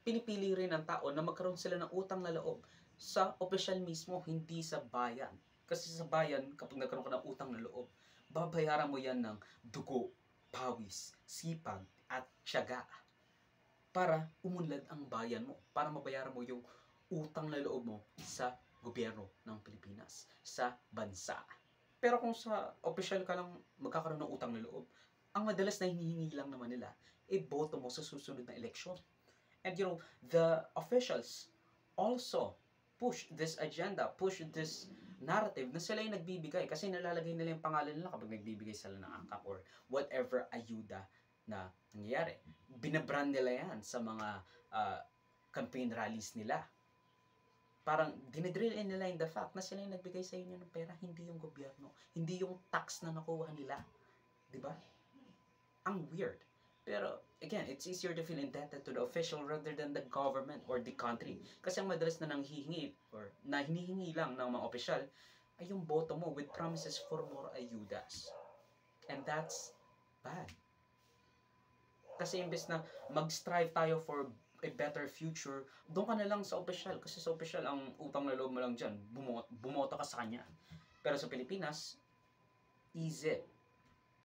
pinipili rin ng tao na magkaroon sila ng utang na loob sa opisyal mismo, hindi sa bayan. Kasi sa bayan, kapag nagkaroon ka ng utang na loob, babayaran mo yan ng dugo, pawis, sipag, at tiyaga para umunlad ang bayan mo, para mabayaran mo yung utang na loob mo sa gobyerno ng Pilipinas, sa bansa. Pero kung sa opisyal ka lang magkakaroon ng utang na loob, ang madalas na hinihingi lang naman nila, boto mo sa susunod na eleksyon. And the officials also push this agenda, push this narrative na sila yung nagbibigay kasi nalalagay nila yung pangalan nila kapag nagbibigay sila ng angka or whatever ayuda na nangyayari. Binabrand nila yan sa mga campaign rallies nila. Parang dinidrill in nila in the fact na sila yung nagbigay sa inyo ng pera, hindi yung gobyerno, hindi yung tax na nakuha nila. Diba? Ang weird. Pero, again, it's easier to feel indebted to the official rather than the government or the country. Kasi ang madalas na nanghihingi or na hinihingi lang ng mga opisyal ay yung boto mo with promises for more ayudas. And that's bad. Kasi imbes na mag-strive tayo for a better future, doon ka na lang sa opisyal. Kasi sa opisyal, ang utang na loob mo lang dyan, bumoto ka sa kanya. Pero sa Pilipinas, easy.